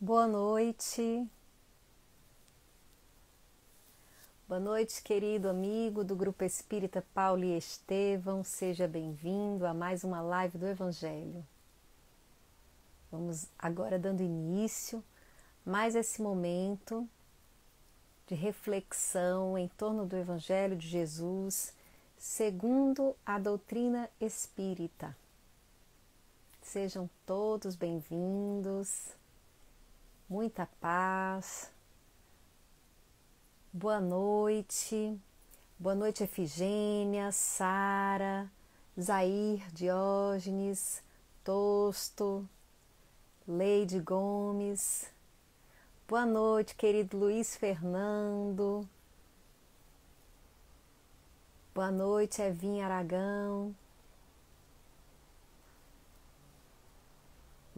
Boa noite. Boa noite, querido amigo do Grupo Espírita Paulo e Estevão. Seja bem-vindo a mais uma live do Evangelho. Vamos agora dando início mais esse momento de reflexão em torno do Evangelho de Jesus, segundo a doutrina espírita. Sejam todos bem-vindos. Muita paz. Boa noite Efigênia, Sara, Zair, Diógenes, Tosto, Leide Gomes. Boa noite, querido Luiz Fernando. Boa noite, Evinha Aragão.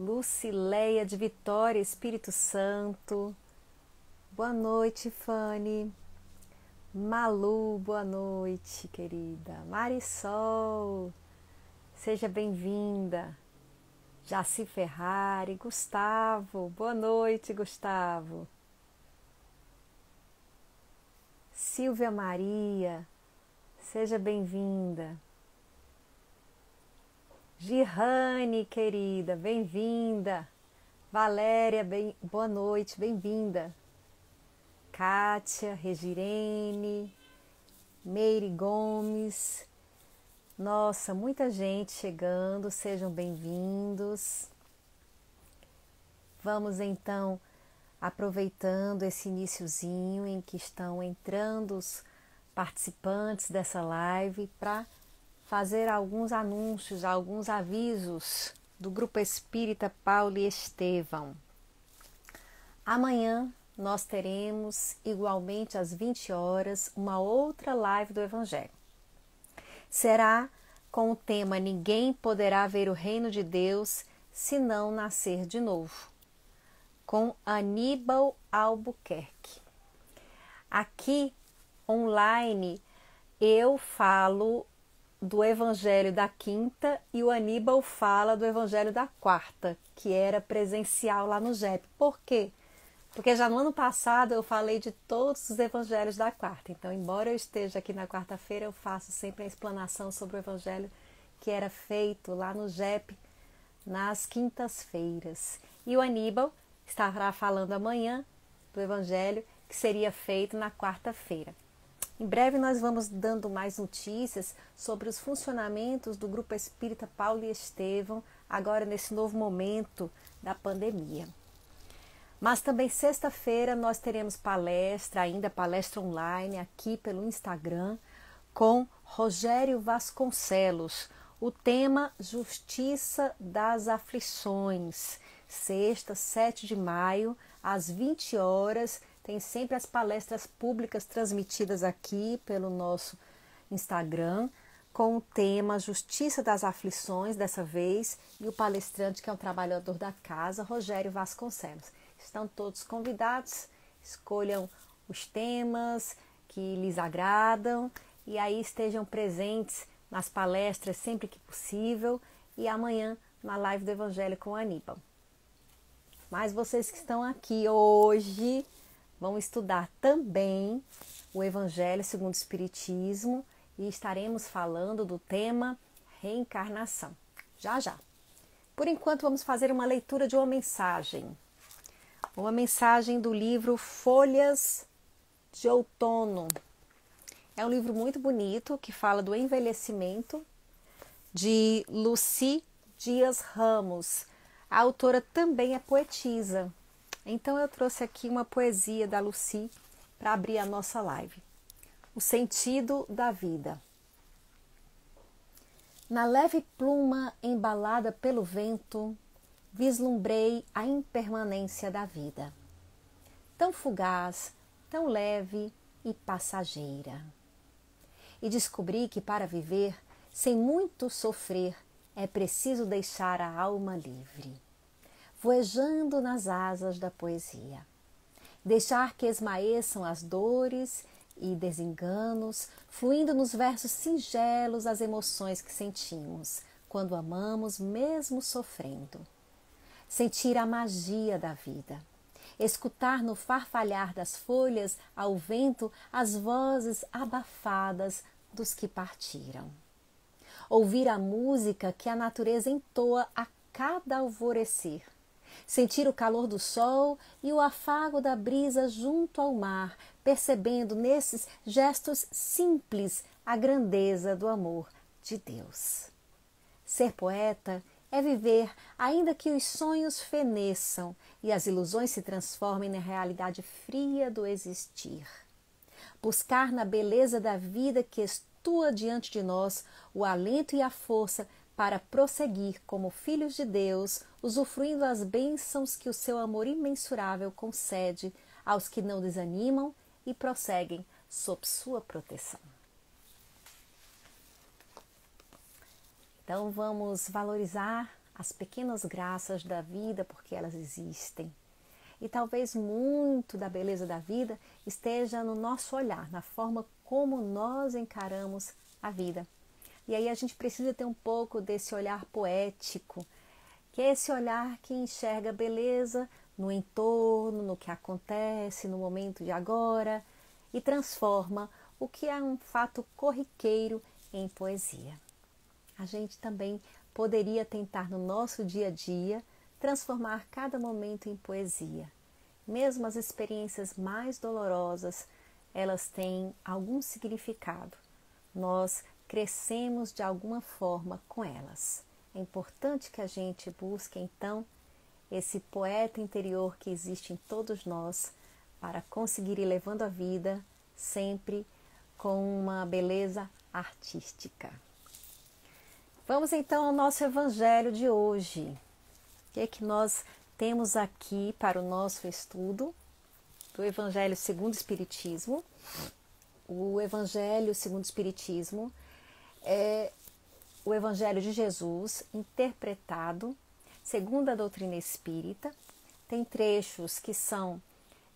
Lucileia de Vitória, Espírito Santo. Boa noite, Fanny. Malu, boa noite, querida. Marisol, seja bem-vinda. Jaci Ferrari, Gustavo, boa noite, Gustavo. Silvia Maria, seja bem-vinda. Girane, querida, bem-vinda. Valéria, boa noite, bem-vinda. Kátia, Regirene, Meire Gomes. Nossa, muita gente chegando, sejam bem-vindos. Vamos então, aproveitando esse iniciozinho em que estão entrando os participantes dessa live para fazer alguns anúncios, alguns avisos do Grupo Espírita Paulo e Estevão. Amanhã nós teremos, igualmente às 20 horas, uma outra live do Evangelho. Será com o tema Ninguém poderá ver o reino de Deus se não nascer de novo, com Aníbal Albuquerque. Aqui, online, eu falo do Evangelho da quinta e o Aníbal fala do Evangelho da quarta, que era presencial lá no JEP. Por quê? Porque já no ano passado eu falei de todos os evangelhos da quarta. Então, embora eu esteja aqui na quarta-feira, eu faço sempre a explanação sobre o evangelho que era feito lá no JEP nas quintas-feiras. E o Aníbal estará falando amanhã do evangelho que seria feito na quarta-feira. Em breve nós vamos dando mais notícias sobre os funcionamentos do Grupo Espírita Paulo e Estevão, agora nesse novo momento da pandemia. Mas também sexta-feira nós teremos palestra online, aqui pelo Instagram, com Rogério Vasconcelos. O tema Justiça das Aflições. Sexta, 7 de maio, às 20 horas, tem sempre as palestras públicas transmitidas aqui pelo nosso Instagram, com o tema Justiça das Aflições, dessa vez, e o palestrante, que é um trabalhador da casa, Rogério Vasconcelos. Estão todos convidados, escolham os temas que lhes agradam e aí estejam presentes nas palestras sempre que possível e amanhã na live do Evangelho com o Aníbal. Mas vocês que estão aqui hoje vão estudar também o Evangelho segundo o Espiritismo e estaremos falando do tema reencarnação. Já, já. Por enquanto vamos fazer uma leitura de uma mensagem. Uma mensagem do livro Folhas de Outono. É um livro muito bonito que fala do envelhecimento de Lucy Dias Ramos. A autora também é poetisa. Então eu trouxe aqui uma poesia da Lucy para abrir a nossa live. O sentido da vida. Na leve pluma embalada pelo vento, vislumbrei a impermanência da vida, tão fugaz, tão leve e passageira. E descobri que para viver, sem muito sofrer, é preciso deixar a alma livre, voejando nas asas da poesia. Deixar que esmaeçam as dores e desenganos, fluindo nos versos singelos as emoções que sentimos, quando amamos mesmo sofrendo. Sentir a magia da vida, escutar no farfalhar das folhas ao vento as vozes abafadas dos que partiram. Ouvir a música que a natureza entoa a cada alvorecer. Sentir o calor do sol e o afago da brisa junto ao mar, percebendo nesses gestos simples a grandeza do amor de Deus. Ser poeta é viver, ainda que os sonhos feneçam e as ilusões se transformem na realidade fria do existir. Buscar na beleza da vida que estua diante de nós o alento e a força para prosseguir como filhos de Deus, usufruindo as bênçãos que o seu amor imensurável concede aos que não desanimam e prosseguem sob sua proteção. Então vamos valorizar as pequenas graças da vida porque elas existem. E talvez muito da beleza da vida esteja no nosso olhar, na forma como nós encaramos a vida. E aí a gente precisa ter um pouco desse olhar poético, que é esse olhar que enxerga beleza no entorno, no que acontece, no momento de agora, e transforma o que é um fato corriqueiro em poesia. A gente também poderia tentar no nosso dia a dia transformar cada momento em poesia. Mesmo as experiências mais dolorosas, elas têm algum significado. Nós crescemos de alguma forma com elas. É importante que a gente busque, então, esse poeta interior que existe em todos nós para conseguir ir levando a vida sempre com uma beleza artística. Vamos então ao nosso evangelho de hoje. O que é que nós temos aqui para o nosso estudo do Evangelho segundo o Espiritismo? O Evangelho segundo o Espiritismo é o Evangelho de Jesus interpretado segundo a doutrina espírita. Tem trechos que são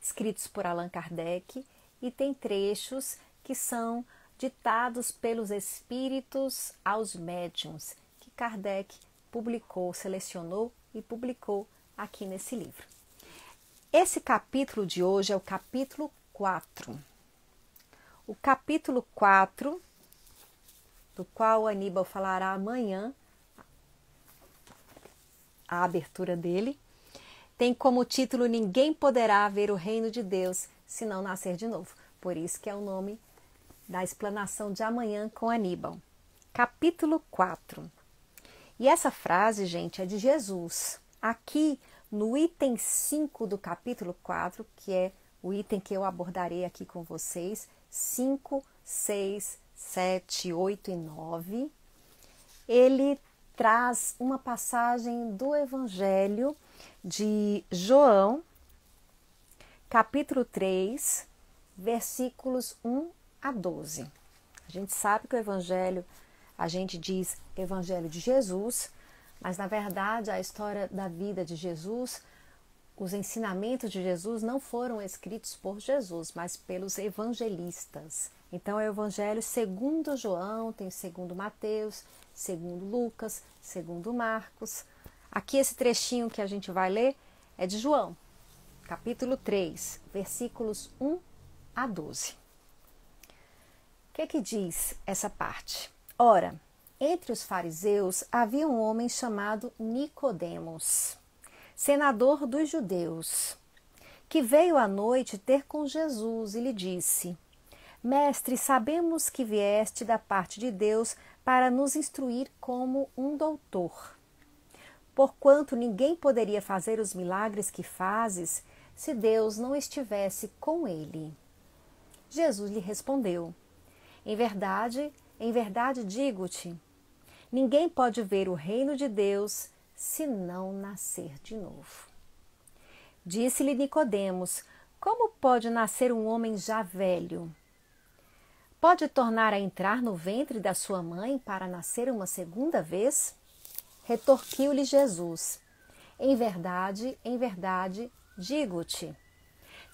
escritos por Allan Kardec e tem trechos que são ditados pelos espíritos aos médiuns, que Kardec publicou, selecionou e publicou aqui nesse livro. Esse capítulo de hoje é o capítulo 4. O capítulo 4, do qual Aníbal falará amanhã, a abertura dele, tem como título Ninguém poderá ver o reino de Deus se não nascer de novo. Por isso que é o nome da explanação de amanhã com Aníbal. Capítulo 4. E essa frase, gente, é de Jesus. Aqui no item 5 do capítulo 4, que é o item que eu abordarei aqui com vocês, 5, 6, 7, 8 e 9, ele traz uma passagem do Evangelho de João, capítulo 3, versículos 1 a 12. A gente sabe que o Evangelho, a gente diz Evangelho de Jesus, mas na verdade a história da vida de Jesus, os ensinamentos de Jesus não foram escritos por Jesus, mas pelos evangelistas. Então é o Evangelho segundo João, tem segundo Mateus, segundo Lucas, segundo Marcos. Aqui esse trechinho que a gente vai ler é de João, capítulo 3, versículos 1 a 12. O que é que diz essa parte? Ora, entre os fariseus havia um homem chamado Nicodemos, senador dos judeus, que veio à noite ter com Jesus e lhe disse: Mestre, sabemos que vieste da parte de Deus para nos instruir como um doutor. Porquanto ninguém poderia fazer os milagres que fazes se Deus não estivesse com ele. Jesus lhe respondeu: em verdade digo-te, ninguém pode ver o reino de Deus se não nascer de novo. Disse-lhe Nicodemos: como pode nascer um homem já velho? Pode tornar a entrar no ventre da sua mãe para nascer uma segunda vez? Retorquiu-lhe Jesus: em verdade digo-te,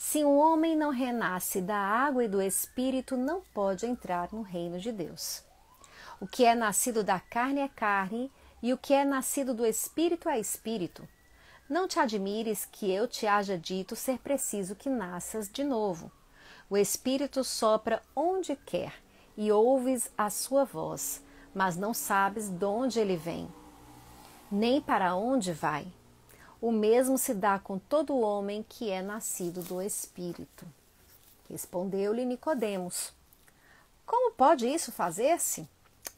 se um homem não renasce da água e do Espírito, não pode entrar no reino de Deus. O que é nascido da carne é carne, e o que é nascido do Espírito é Espírito. Não te admires que eu te haja dito ser preciso que nasças de novo. O Espírito sopra onde quer e ouves a sua voz, mas não sabes de onde ele vem, nem para onde vai. O mesmo se dá com todo homem que é nascido do Espírito. Respondeu-lhe Nicodemos: Como pode isso fazer-se?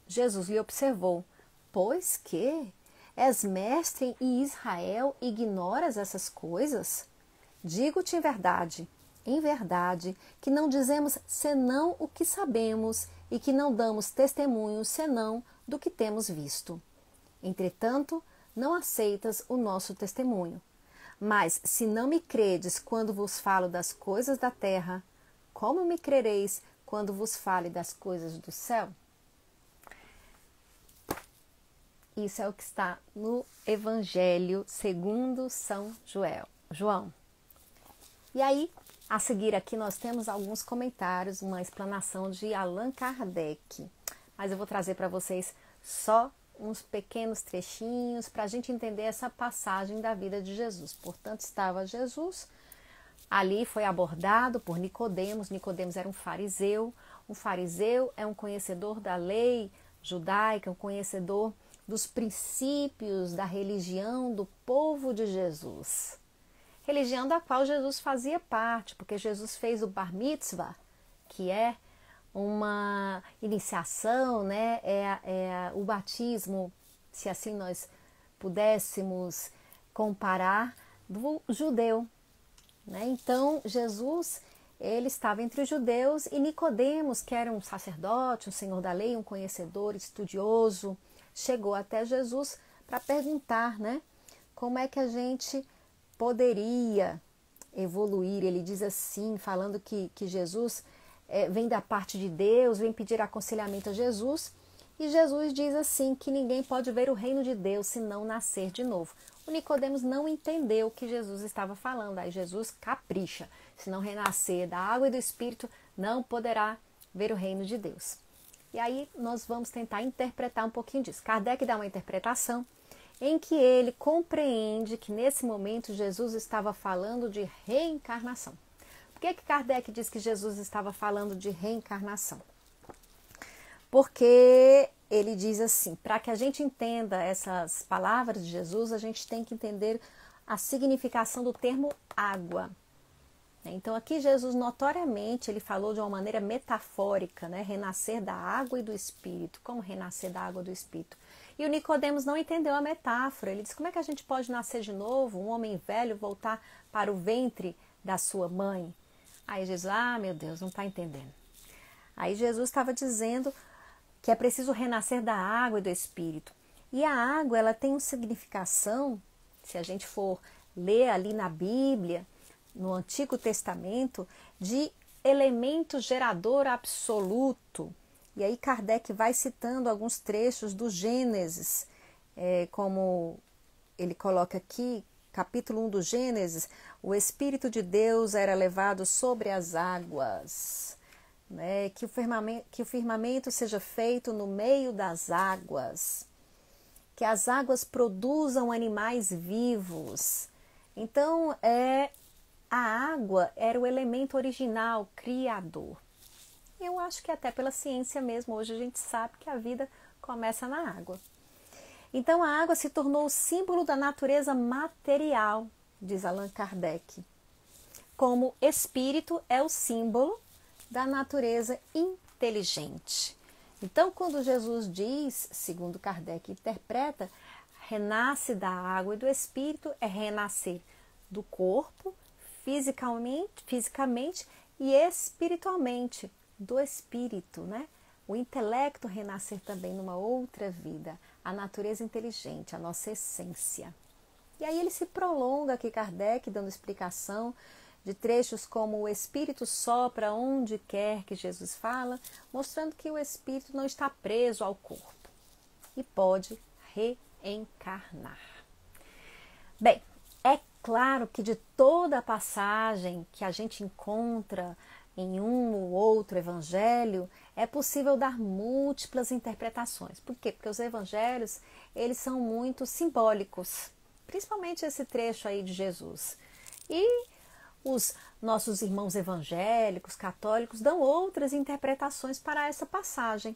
Jesus lhe observou: Pois que és mestre em Israel e ignoras essas coisas? Digo-te em verdade, que não dizemos senão o que sabemos e que não damos testemunho senão do que temos visto. Entretanto, não aceitas o nosso testemunho. Mas se não me credes quando vos falo das coisas da terra, como me crereis quando vos fale das coisas do céu? Isso é o que está no Evangelho segundo São João. E aí, a seguir aqui nós temos alguns comentários, uma explanação de Allan Kardec. Mas eu vou trazer para vocês só uns pequenos trechinhos para a gente entender essa passagem da vida de Jesus. Portanto, estava Jesus, ali foi abordado por Nicodemos. Nicodemos era um fariseu. Um fariseu é um conhecedor da lei judaica, um conhecedor dos princípios da religião do povo de Jesus. Religião da qual Jesus fazia parte, porque Jesus fez o Bar Mitzvah, que é uma iniciação, né? É o batismo, se assim nós pudéssemos comparar, do judeu, né? Então, Jesus, ele estava entre os judeus, e Nicodemos, que era um sacerdote, um senhor da lei, um conhecedor, estudioso, chegou até Jesus para perguntar, né? Como é que a gente poderia evoluir? Ele diz assim, falando que Jesus vem da parte de Deus, vem pedir aconselhamento a Jesus, e Jesus diz assim, que ninguém pode ver o reino de Deus se não nascer de novo. O Nicodemos não entendeu o que Jesus estava falando, aí Jesus capricha: se não renascer da água e do Espírito, não poderá ver o reino de Deus. E aí nós vamos tentar interpretar um pouquinho disso. Kardec dá uma interpretação em que ele compreende que nesse momento Jesus estava falando de reencarnação. Por que Kardec diz que Jesus estava falando de reencarnação? Porque ele diz assim, para que a gente entenda essas palavras de Jesus, a gente tem que entender a significação do termo água. Então aqui Jesus notoriamente ele falou de uma maneira metafórica, né? Renascer da água e do Espírito. Como renascer da água e do Espírito? E o Nicodemos não entendeu a metáfora. Ele disse: como é que a gente pode nascer de novo, um homem velho voltar para o ventre da sua mãe? Aí Jesus: ah, meu Deus, não está entendendo. Aí Jesus estava dizendo que é preciso renascer da água e do Espírito. E a água, ela tem uma significação, se a gente for ler ali na Bíblia, no Antigo Testamento, de elemento gerador absoluto. E aí Kardec vai citando alguns trechos do Gênesis, como ele coloca aqui, capítulo 1 do Gênesis: o Espírito de Deus era levado sobre as águas, né? Que o firmamento seja feito no meio das águas, que as águas produzam animais vivos. Então, a água era o elemento original, criador. Eu acho que até pela ciência mesmo, hoje a gente sabe que a vida começa na água. Então a água se tornou o símbolo da natureza material, diz Allan Kardec. Como espírito é o símbolo da natureza inteligente. Então quando Jesus diz, segundo Kardec interpreta, renasce da água e do espírito, é renascer do corpo, fisicamente e espiritualmente, do espírito, né? O intelecto renascer também numa outra vida, a natureza inteligente, a nossa essência. E aí ele se prolonga aqui, Kardec, dando explicação de trechos como o Espírito sopra onde quer que Jesus fala, mostrando que o Espírito não está preso ao corpo e pode reencarnar. Bem, é claro que de toda a passagem que a gente encontra em um ou outro evangelho, é possível dar múltiplas interpretações. Por quê? Porque os evangelhos, eles são muito simbólicos. principalmente esse trecho aí de Jesus. E os nossos irmãos evangélicos, católicos, dão outras interpretações para essa passagem.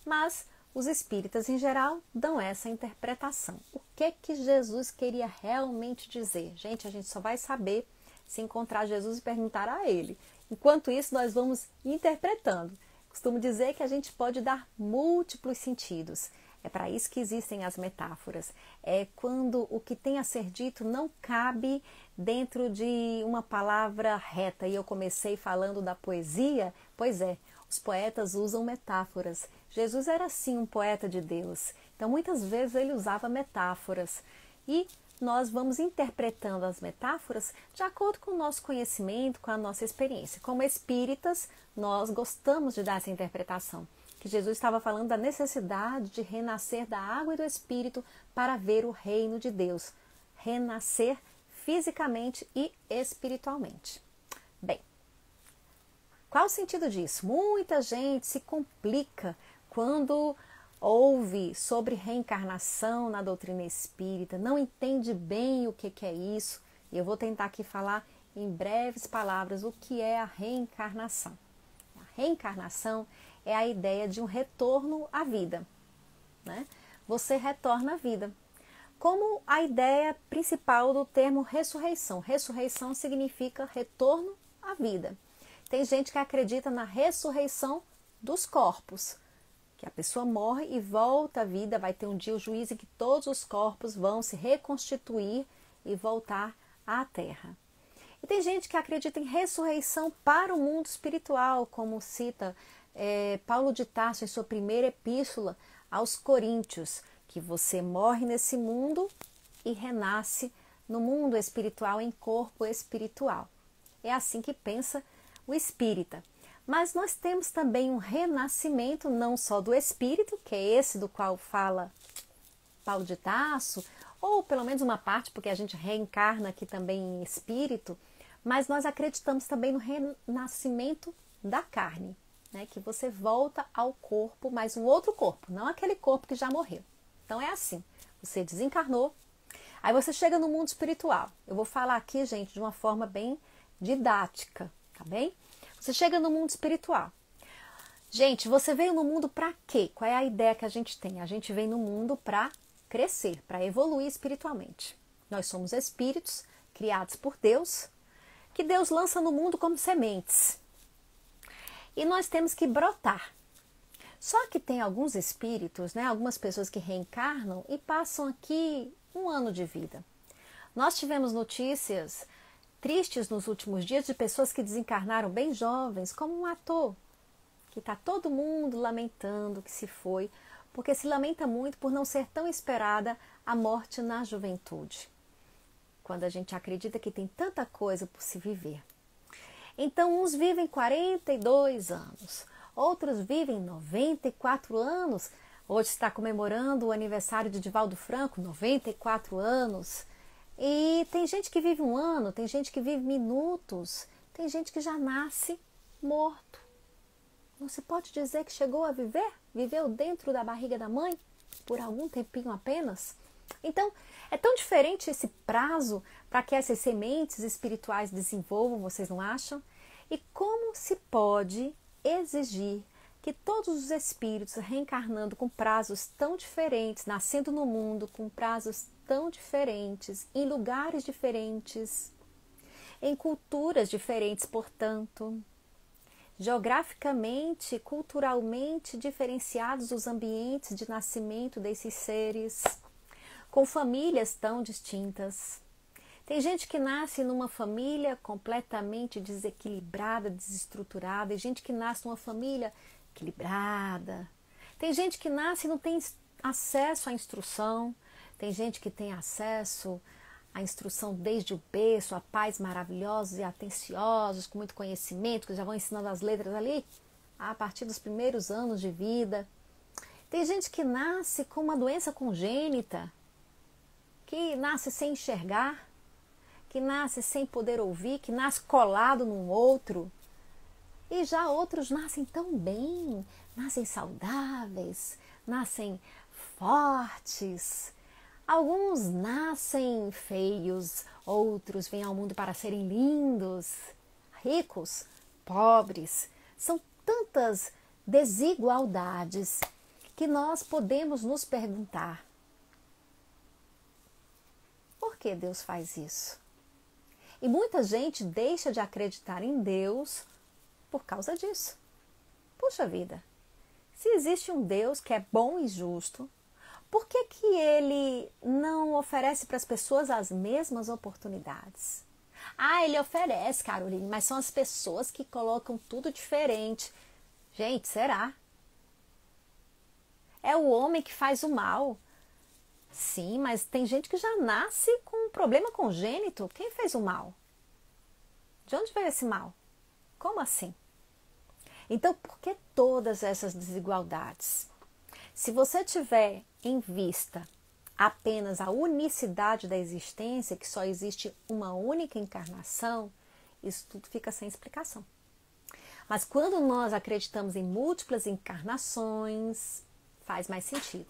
Mas os espíritas, em geral, dão essa interpretação. O que Jesus queria realmente dizer? Gente, a gente só vai saber se encontrar Jesus e perguntar a ele. Enquanto isso, nós vamos interpretando. Costumo dizer que a gente pode dar múltiplos sentidos. É para isso que existem as metáforas. É quando o que tem a ser dito não cabe dentro de uma palavra reta. E eu comecei falando da poesia. Pois é, os poetas usam metáforas. Jesus era sim um poeta de Deus. Então muitas vezes ele usava metáforas. E nós vamos interpretando as metáforas de acordo com o nosso conhecimento, com a nossa experiência. Como espíritas, nós gostamos de dar essa interpretação. Que Jesus estava falando da necessidade de renascer da água e do Espírito para ver o reino de Deus. Renascer fisicamente e espiritualmente. Bem, qual o sentido disso? Muita gente se complica quando ouve sobre reencarnação na doutrina espírita, não entende bem o que é isso. E eu vou tentar aqui falar em breves palavras o que é a reencarnação. A reencarnação é a ideia de um retorno à vida, né? Você retorna à vida. Como a ideia principal do termo ressurreição. Ressurreição significa retorno à vida. Tem gente que acredita na ressurreição dos corpos, que a pessoa morre e volta à vida, vai ter um dia o juízo em que todos os corpos vão se reconstituir e voltar à terra. E tem gente que acredita em ressurreição para o mundo espiritual, como cita Paulo de Tarso em sua primeira epístola aos Coríntios, que você morre nesse mundo e renasce no mundo espiritual em corpo espiritual. É assim que pensa o espírita. Mas nós temos também um renascimento não só do espírito, que é esse do qual fala Paulo de Tarso, ou pelo menos uma parte, porque a gente reencarna aqui também em espírito, mas nós acreditamos também no renascimento da carne, né? Que você volta ao corpo, mas um outro corpo, não aquele corpo que já morreu. Então é assim, você desencarnou, aí você chega no mundo espiritual. Eu vou falar aqui, gente, de uma forma bem didática, tá bem? Você chega no mundo espiritual. Gente, você veio no mundo para quê? Qual é a ideia que a gente tem? A gente vem no mundo para crescer, para evoluir espiritualmente. Nós somos espíritos criados por Deus, que Deus lança no mundo como sementes. E nós temos que brotar. Só que tem alguns espíritos, né, algumas pessoas que reencarnam e passam aqui um ano de vida. Nós tivemos notícias tristes nos últimos dias de pessoas que desencarnaram bem jovens, como um ator, que está todo mundo lamentando que se foi, porque se lamenta muito por não ser tão esperada a morte na juventude, quando a gente acredita que tem tanta coisa por se viver. Então, uns vivem 42 anos, outros vivem 94 anos. Hoje está comemorando o aniversário de Divaldo Franco, 94 anos. E tem gente que vive um ano, tem gente que vive minutos, tem gente que já nasce morto. Não se pode dizer que chegou a viver? Viveu dentro da barriga da mãe por algum tempinho apenas? Então, é tão diferente esse prazo para que essas sementes espirituais desenvolvam, vocês não acham? E como se pode exigir que todos os espíritos reencarnando com prazos tão diferentes, nascendo no mundo com prazos tão diferentes, em lugares diferentes, em culturas diferentes, portanto, geograficamente, culturalmente diferenciados os ambientes de nascimento desses seres, com famílias tão distintas. Tem gente que nasce numa família completamente desequilibrada, desestruturada, e gente que nasce numa família equilibrada. Tem gente que nasce e não tem acesso à instrução. Tem gente que tem acesso à instrução desde o berço, a pais maravilhosos e atenciosos, com muito conhecimento, que já vão ensinando as letras ali a partir dos primeiros anos de vida. Tem gente que nasce com uma doença congênita, que nasce sem enxergar, que nasce sem poder ouvir, que nasce colado num outro. E já outros nascem tão bem, nascem saudáveis, nascem fortes. Alguns nascem feios, outros vêm ao mundo para serem lindos, ricos, pobres. São tantas desigualdades que nós podemos nos perguntar: por que Deus faz isso? E muita gente deixa de acreditar em Deus por causa disso. Puxa vida, se existe um Deus que é bom e justo, por que que ele não oferece para as pessoas as mesmas oportunidades? Ah, ele oferece, Caroline, mas são as pessoas que colocam tudo diferente. Gente, será? É o homem que faz o mal. Sim, mas tem gente que já nasce com um problema congênito. Quem fez o mal? De onde veio esse mal? Como assim? Então, por que todas essas desigualdades? Se você tiver em vista apenas a unicidade da existência, que só existe uma única encarnação, isso tudo fica sem explicação. Mas quando nós acreditamos em múltiplas encarnações, faz mais sentido.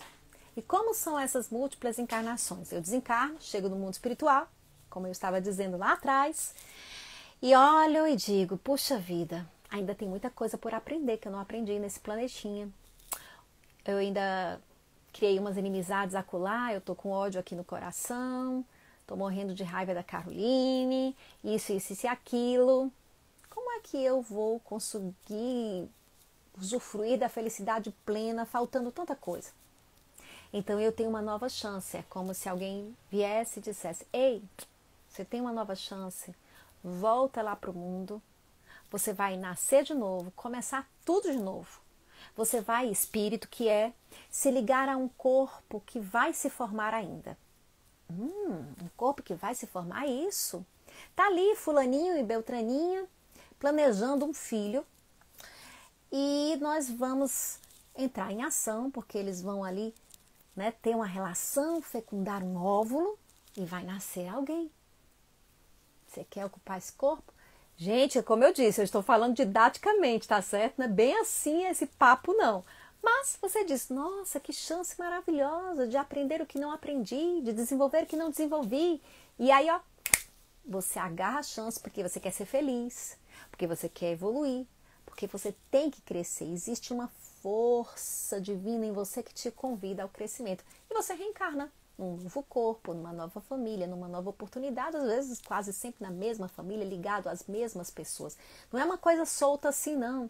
E como são essas múltiplas encarnações? Eu desencarno, chego no mundo espiritual, como eu estava dizendo lá atrás, e olho e digo, puxa vida, ainda tem muita coisa por aprender que eu não aprendi nesse planetinha. Eu ainda criei umas inimizades acolá, eu tô com ódio aqui no coração, tô morrendo de raiva da Caroline, isso e aquilo. Como é que eu vou conseguir usufruir da felicidade plena faltando tanta coisa? Então eu tenho uma nova chance. É como se alguém viesse e dissesse: ei, você tem uma nova chance, volta lá pro mundo, você vai nascer de novo, começar tudo de novo. Você vai, espírito que é, se ligar a um corpo que vai se formar ainda. Um corpo que vai se formar, isso. Tá ali fulaninho e beltraninha planejando um filho e nós vamos entrar em ação, porque eles vão ali, né, ter uma relação, fecundar um óvulo e vai nascer alguém. Você quer ocupar esse corpo? Gente, como eu disse, eu estou falando didaticamente, tá certo? Não é bem assim esse papo, não. Mas você diz, nossa, que chance maravilhosa de aprender o que não aprendi, de desenvolver o que não desenvolvi. E aí, ó, você agarra a chance porque você quer ser feliz, porque você quer evoluir, porque você tem que crescer. Existe uma força divina em você que te convida ao crescimento. E você reencarna num novo corpo, numa nova família, numa nova oportunidade, às vezes quase sempre na mesma família, ligado às mesmas pessoas. Não é uma coisa solta assim, não.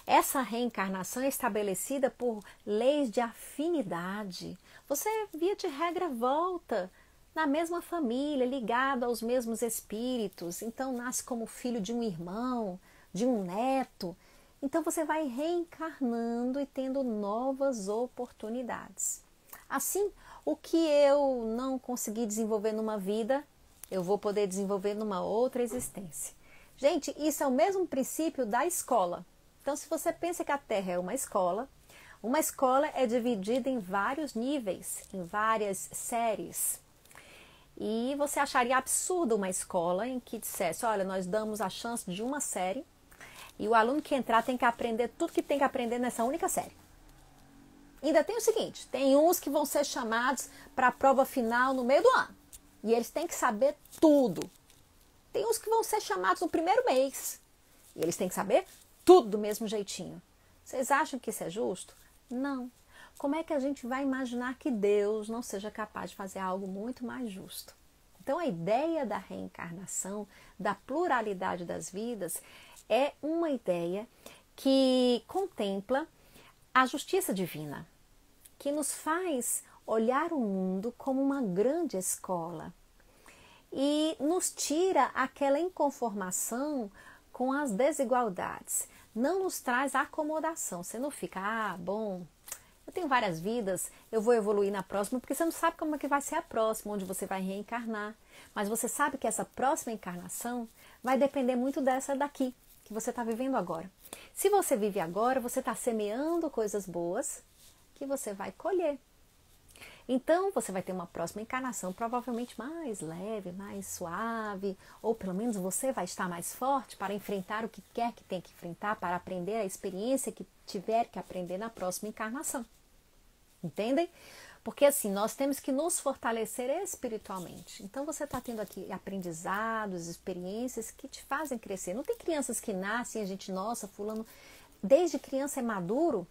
Essa reencarnação é estabelecida por leis de afinidade. Você, via de regra, volta na mesma família, ligado aos mesmos espíritos. Então, nasce como filho de um irmão, de um neto. Então, você vai reencarnando e tendo novas oportunidades. Assim, o que eu não consegui desenvolver numa vida, eu vou poder desenvolver numa outra existência. Gente, isso é o mesmo princípio da escola. Então, se você pensa que a Terra é uma escola é dividida em vários níveis, em várias séries. E você acharia absurdo uma escola em que dissesse, olha, nós damos a chance de uma série e o aluno que entrar tem que aprender tudo que tem que aprender nessa única série. Ainda tem o seguinte, tem uns que vão ser chamados para a prova final no meio do ano. E eles têm que saber tudo. Tem uns que vão ser chamados no primeiro mês. E eles têm que saber tudo do mesmo jeitinho. Vocês acham que isso é justo? Não. Como é que a gente vai imaginar que Deus não seja capaz de fazer algo muito mais justo? Então a ideia da reencarnação, da pluralidade das vidas, é uma ideia que contempla a justiça divina, que nos faz olhar o mundo como uma grande escola e nos tira aquela inconformação com as desigualdades. Não nos traz acomodação. Você não fica, bom, eu tenho várias vidas, eu vou evoluir na próxima, porque você não sabe como é que vai ser a próxima, onde você vai reencarnar. Mas você sabe que essa próxima encarnação vai depender muito dessa daqui, que você está vivendo agora. Se você vive agora, você está semeando coisas boas que você vai colher. Então, você vai ter uma próxima encarnação provavelmente mais leve, mais suave, ou pelo menos você vai estar mais forte para enfrentar o que quer que tenha que enfrentar, para aprender a experiência que tiver que aprender na próxima encarnação. Entendem? Porque assim, nós temos que nos fortalecer espiritualmente. Então você está tendo aqui aprendizados, experiências que te fazem crescer. Não tem crianças que nascem, a gente, nossa, fulano, desde criança é maduro?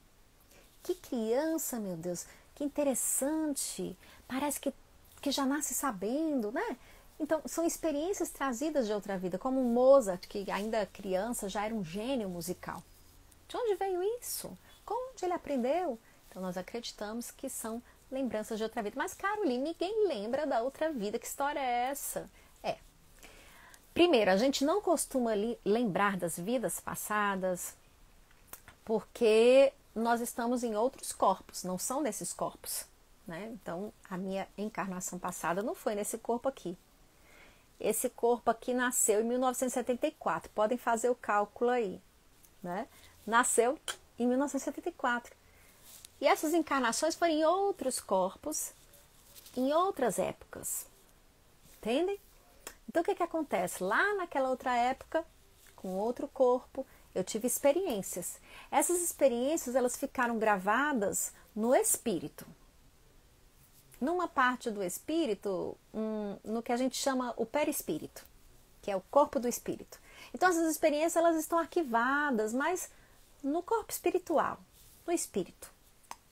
Que criança, meu Deus, que interessante. Parece que já nasce sabendo, né? Então, são experiências trazidas de outra vida, como Mozart, que ainda criança já era um gênio musical. De onde veio isso? Onde ele aprendeu? Então, nós acreditamos que são lembranças de outra vida. Mas, Caroline, ninguém lembra da outra vida. Que história é essa? Primeiro, a gente não costuma lembrar das vidas passadas porque nós estamos em outros corpos, não são nesses corpos, né? Então, a minha encarnação passada não foi nesse corpo aqui. Esse corpo aqui nasceu em 1974. Podem fazer o cálculo aí, né? Nasceu em 1974. E essas encarnações foram em outros corpos, em outras épocas. Entendem? Então, o que acontece? Lá naquela outra época, com outro corpo, eu tive experiências. Essas experiências, elas ficaram gravadas no espírito. Numa parte do espírito, no que a gente chama o perispírito, que é o corpo do espírito. Então, essas experiências, elas estão arquivadas, mas no corpo espiritual, no espírito.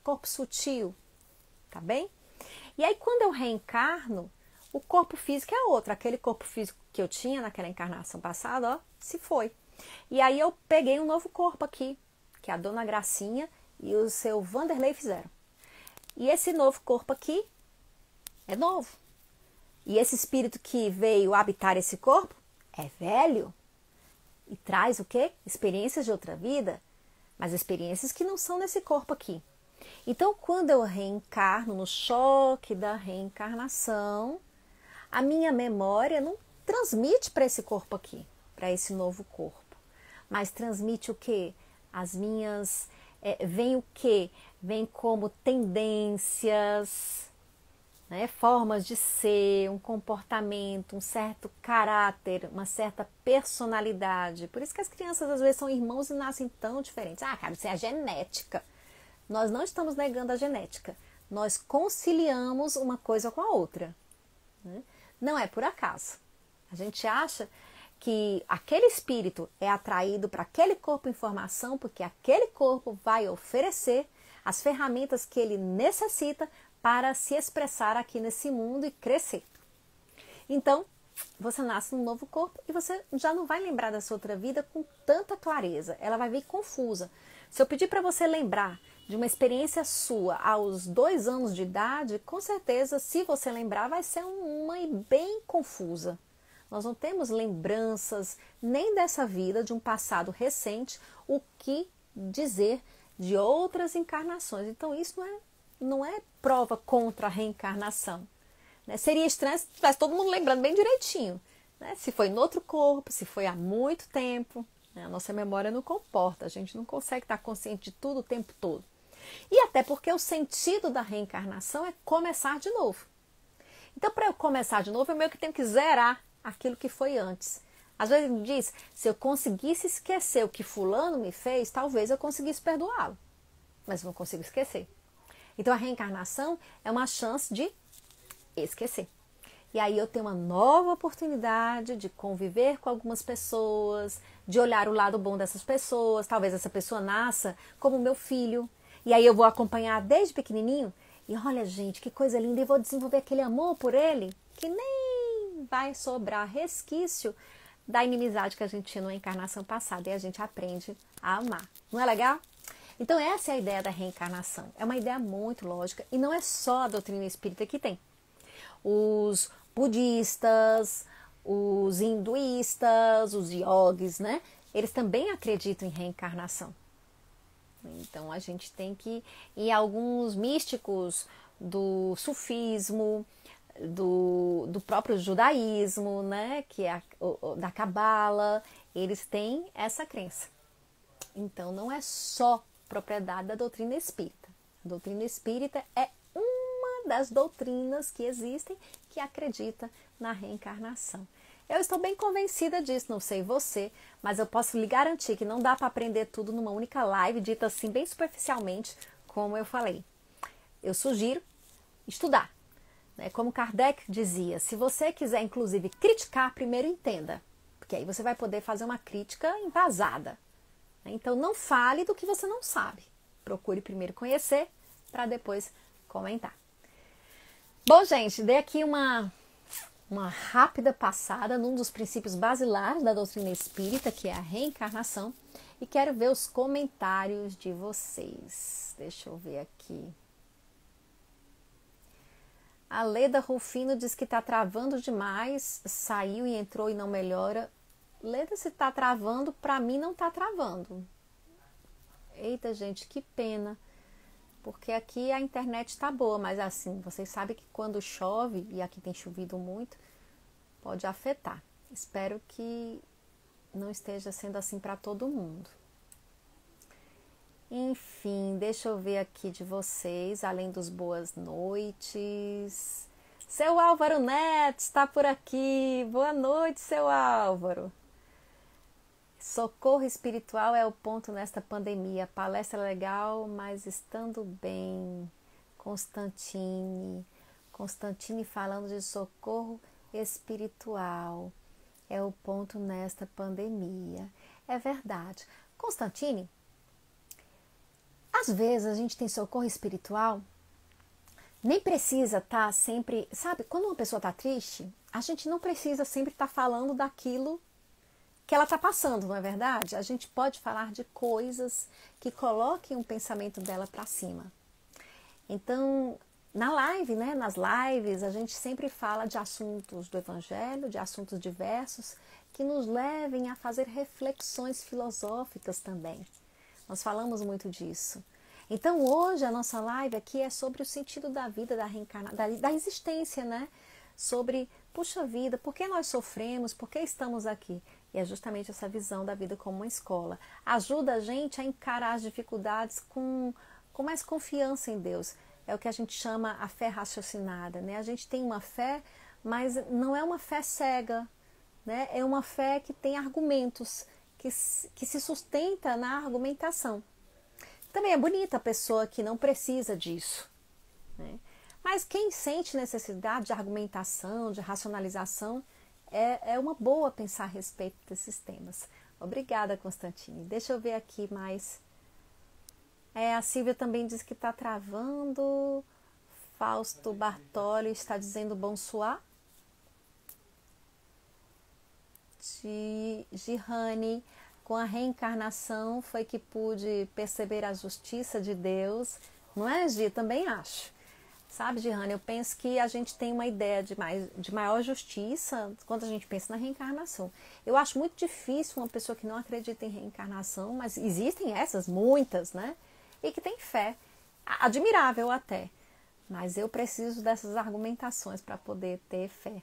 Corpo sutil, tá bem? E aí, quando eu reencarno, o corpo físico é outro. Aquele corpo físico que eu tinha naquela encarnação passada, ó, se foi. E aí eu peguei um novo corpo aqui, que a dona Gracinha e o seu Vanderlei fizeram. E esse novo corpo aqui é novo. E esse espírito que veio habitar esse corpo é velho. E traz o quê? Experiências de outra vida, mas experiências que não são nesse corpo aqui. Então, quando eu reencarno, no choque da reencarnação, a minha memória não transmite para esse corpo aqui, para esse novo corpo. Mas transmite o quê? As minhas... vem o quê? Vem como tendências, né? Formas de ser, um comportamento, um certo caráter, uma certa personalidade. Por isso que as crianças às vezes são irmãos e nascem tão diferentes. Ah, cara, isso é a genética. Nós não estamos negando a genética. Nós conciliamos uma coisa com a outra, né? Não é por acaso. A gente acha que aquele espírito é atraído para aquele corpo informação porque aquele corpo vai oferecer as ferramentas que ele necessita para se expressar aqui nesse mundo e crescer. Então, você nasce num novo corpo e você já não vai lembrar da sua outra vida com tanta clareza. Ela vai vir confusa. Se eu pedir para você lembrar de uma experiência sua aos 2 anos de idade, com certeza, se você lembrar, vai ser uma bem confusa. Nós não temos lembranças nem dessa vida, de um passado recente, o que dizer de outras encarnações. Então, isso não é prova contra a reencarnação, né? Seria estranho se tivesse todo mundo lembrando bem direitinho, né? Se foi em outro corpo, se foi há muito tempo, né? A nossa memória não comporta, a gente não consegue estar consciente de tudo o tempo todo. E até porque o sentido da reencarnação é começar de novo. Então, para eu começar de novo, eu meio que tenho que zerar aquilo que foi antes. Às vezes ele diz, se eu conseguisse esquecer o que fulano me fez, talvez eu conseguisse perdoá-lo. Mas não consigo esquecer. Então, a reencarnação é uma chance de esquecer. E aí eu tenho uma nova oportunidade de conviver com algumas pessoas, de olhar o lado bom dessas pessoas. Talvez essa pessoa nasça como meu filho. E aí eu vou acompanhar desde pequenininho. E olha, gente, que coisa linda. E vou desenvolver aquele amor por ele que nem vai sobrar resquício da inimizade que a gente tinha na encarnação passada. E a gente aprende a amar. Não é legal? Então essa é a ideia da reencarnação. É uma ideia muito lógica. E não é só a doutrina espírita que tem. Os budistas, os hinduístas, os yogis, né? Eles também acreditam em reencarnação. Então a gente tem que ir alguns místicos do sufismo, do próprio judaísmo, né? Que é da cabala, eles têm essa crença. Então não é só propriedade da doutrina espírita. A doutrina espírita é uma das doutrinas que existem que acredita na reencarnação. Eu estou bem convencida disso, não sei você, mas eu posso lhe garantir que não dá para aprender tudo numa única live, dita assim bem superficialmente, como eu falei. Eu sugiro estudar. Né? Como Kardec dizia, se você quiser, inclusive, criticar, primeiro entenda. Porque aí você vai poder fazer uma crítica embasada. Né? Então, não fale do que você não sabe. Procure primeiro conhecer, para depois comentar. Bom, gente, dei aqui uma rápida passada num dos princípios basilares da doutrina espírita, que é a reencarnação, e quero ver os comentários de vocês. Deixa eu ver aqui. A Leda Rufino diz que está travando demais, saiu e entrou e não melhora. Leda, se está travando, para mim não está travando. Eita, gente, que pena. Porque aqui a internet está boa, mas assim, vocês sabem que quando chove, e aqui tem chovido muito, pode afetar. Espero que não esteja sendo assim para todo mundo. Enfim, deixa eu ver aqui de vocês, além dos boas noites. Seu Álvaro Neto está por aqui. Boa noite, seu Álvaro. Socorro espiritual é o ponto nesta pandemia. Palestra legal, mas estando bem. Constantine falando de socorro espiritual. É o ponto nesta pandemia. É verdade. Constantine, às vezes a gente tem socorro espiritual, nem precisa estar sempre... Sabe, quando uma pessoa está triste, a gente não precisa sempre estar falando daquilo que ela está passando, não é verdade? A gente pode falar de coisas que coloquem o pensamento dela para cima. Então, na live, né, nas lives, a gente sempre fala de assuntos do Evangelho, de assuntos diversos, que nos levem a fazer reflexões filosóficas também. Nós falamos muito disso. Então, hoje, a nossa live aqui é sobre o sentido da vida, da reencarnação, da existência, né? Sobre, puxa vida, por que nós sofremos, por que estamos aqui? E é justamente essa visão da vida como uma escola. Ajuda a gente a encarar as dificuldades com mais confiança em Deus. É o que a gente chama a fé raciocinada, né? A gente tem uma fé, mas não é uma fé cega, né? É uma fé que tem argumentos, que se sustenta na argumentação. Também é bonita a pessoa que não precisa disso, né? Mas quem sente necessidade de argumentação, de racionalização, é uma boa pensar a respeito desses temas. Obrigada, Constantine. Deixa eu ver aqui mais. A Silvia também diz que está travando. Fausto Bartoli está dizendo bonsoir. Girane, com a reencarnação foi que pude perceber a justiça de Deus. Não é, Gi? Também acho. Sabe, Girane, eu penso que a gente tem uma ideia de maior justiça quando a gente pensa na reencarnação. Eu acho muito difícil uma pessoa que não acredita em reencarnação, mas existem essas, muitas, né? E que tem fé. Admirável até. Mas eu preciso dessas argumentações para poder ter fé.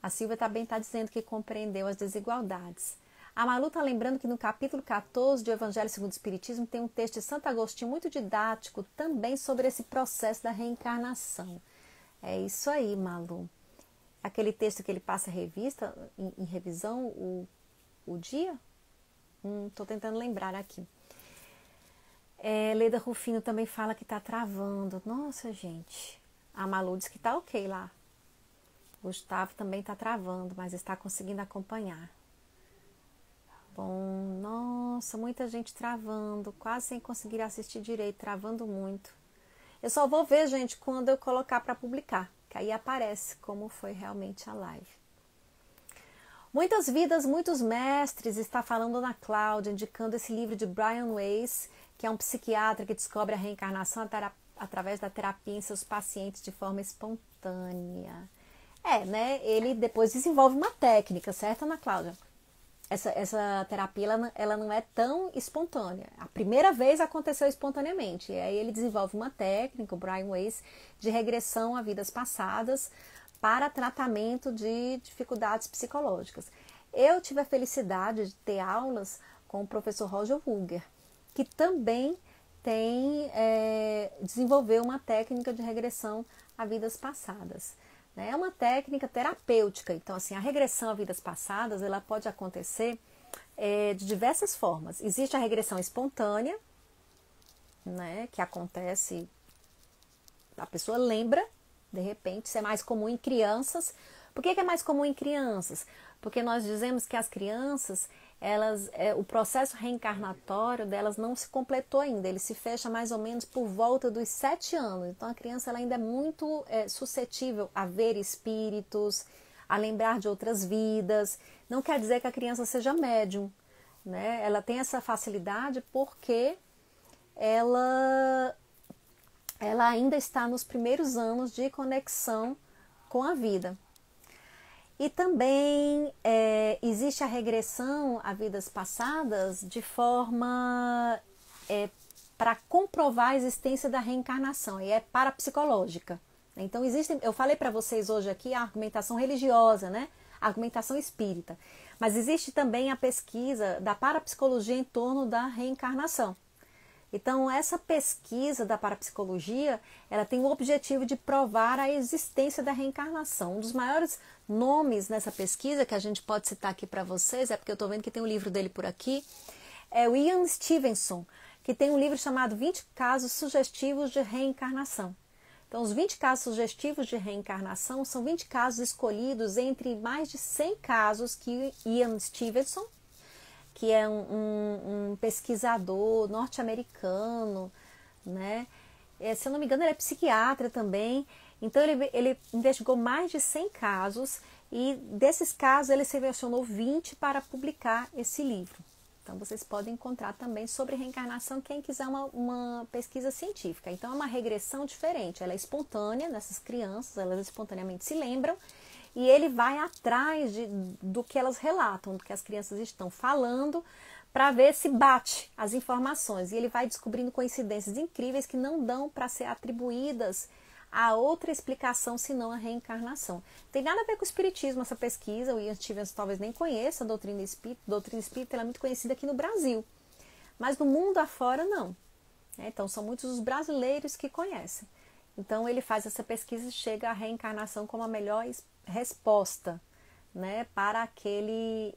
A Silvia também está dizendo que compreendeu as desigualdades. A Malu está lembrando que no capítulo 14 do Evangelho segundo o Espiritismo tem um texto de Santo Agostinho muito didático também sobre esse processo da reencarnação. É isso aí, Malu. Aquele texto que ele passa revista, em revisão, o dia? Estou tentando lembrar aqui. Leda Rufino também fala que está travando. Nossa, gente. A Malu diz que está ok lá. Gustavo também está travando, mas está conseguindo acompanhar. Bom, nossa, muita gente travando, quase sem conseguir assistir direito, travando muito. Eu só vou ver, gente, quando eu colocar para publicar, que aí aparece como foi realmente a live. Muitas vidas, muitos mestres, está falando Ana Cláudia, indicando esse livro de Brian Weiss, que é um psiquiatra que descobre a reencarnação através da terapia em seus pacientes de forma espontânea. Né? Ele depois desenvolve uma técnica, certo, Ana Cláudia? Essa terapia ela não é tão espontânea. A primeira vez aconteceu espontaneamente. E aí ele desenvolve uma técnica, o Brian Weiss, de regressão a vidas passadas para tratamento de dificuldades psicológicas. Eu tive a felicidade de ter aulas com o professor Roger Wugger, que também desenvolveu uma técnica de regressão a vidas passadas. É uma técnica terapêutica. Então, assim, a regressão a vidas passadas, ela pode acontecer de diversas formas. Existe a regressão espontânea, né, que acontece, a pessoa lembra, De repente, isso é mais comum em crianças. Por que é mais comum em crianças? Porque nós dizemos que as crianças, o processo reencarnatório delas não se completou ainda, ele se fecha mais ou menos por volta dos 7 anos. Então a criança ela ainda é muito suscetível a ver espíritos, a lembrar de outras vidas. Não quer dizer que a criança seja médium, né? Ela tem essa facilidade porque ela ainda está nos primeiros anos de conexão com a vida. E também existe a regressão a vidas passadas de forma para comprovar a existência da reencarnação, e é parapsicológica. Então eu falei para vocês hoje aqui a argumentação religiosa, né? A argumentação espírita. Mas existe também a pesquisa da parapsicologia em torno da reencarnação. Então, essa pesquisa da parapsicologia, ela tem o objetivo de provar a existência da reencarnação. Um dos maiores nomes nessa pesquisa, que a gente pode citar aqui para vocês, é porque eu estou vendo que tem um livro dele por aqui, é o Ian Stevenson, que tem um livro chamado 20 Casos Sugestivos de Reencarnação. Então, os 20 casos sugestivos de reencarnação são 20 casos escolhidos entre mais de 100 casos que Ian Stevenson, que é um pesquisador norte-americano, né? Se eu não me engano, ele é psiquiatra também. Então, ele investigou mais de 100 casos e desses casos ele selecionou 20 para publicar esse livro. Então, vocês podem encontrar também sobre reencarnação, quem quiser uma pesquisa científica. Então, é uma regressão diferente, ela é espontânea nessas crianças, elas espontaneamente se lembram, e ele vai atrás do que elas relatam, do que as crianças estão falando, para ver se bate as informações. E ele vai descobrindo coincidências incríveis que não dão para ser atribuídas a outra explicação senão a reencarnação. Tem nada a ver com o espiritismo essa pesquisa, o Ian Stevenson talvez nem conheça a doutrina espírita. A doutrina espírita ela é muito conhecida aqui no Brasil, mas no mundo afora não. Então são muitos os brasileiros que conhecem. Então ele faz essa pesquisa e chega à reencarnação como a melhor resposta, né, para aqueles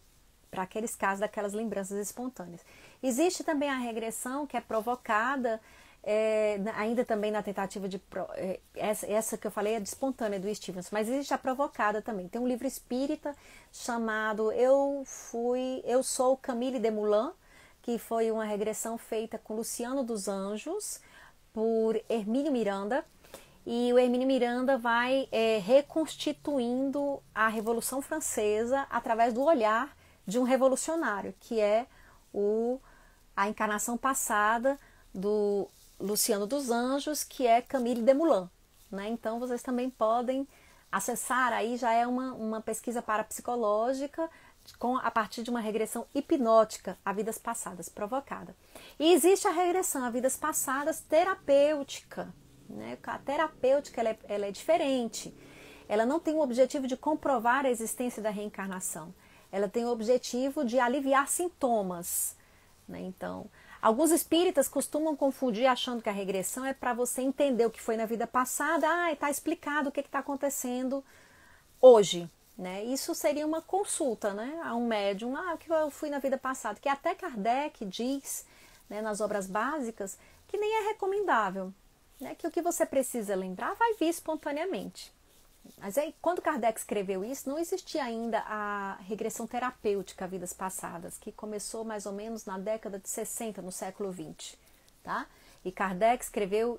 casos daquelas lembranças espontâneas. Existe também a regressão que é provocada, ainda também na tentativa de... essa que eu falei é de espontânea do Stevenson, mas existe a provocada também. Tem um livro espírita chamado Eu Sou Camille Desmoulins, que foi uma regressão feita com Luciano dos Anjos, por Hermínio Miranda, e o Hermínio Miranda vai reconstituindo a Revolução Francesa através do olhar de um revolucionário, que é a encarnação passada do Luciano dos Anjos, que é Camille Desmoulins, né? Então vocês também podem acessar, aí já é uma pesquisa parapsicológica a partir de uma regressão hipnótica a vidas passadas provocada. E existe a regressão a vidas passadas terapêutica, né? A terapêutica ela é diferente. Ela não tem o objetivo de comprovar a existência da reencarnação. Ela tem o objetivo de aliviar sintomas, né? Então, alguns espíritas costumam confundir achando que a regressão é para você entender o que foi na vida passada. Está explicado o que está acontecendo hoje, né? Isso seria uma consulta, né, a um médium. O que eu fui na vida passada, que até Kardec diz, né, nas obras básicas, que nem é recomendável, né, que o que você precisa lembrar vai vir espontaneamente. Mas aí, quando Kardec escreveu isso, não existia ainda a regressão terapêutica a vidas passadas, que começou mais ou menos na década de 60, no século XX, tá? E Kardec escreveu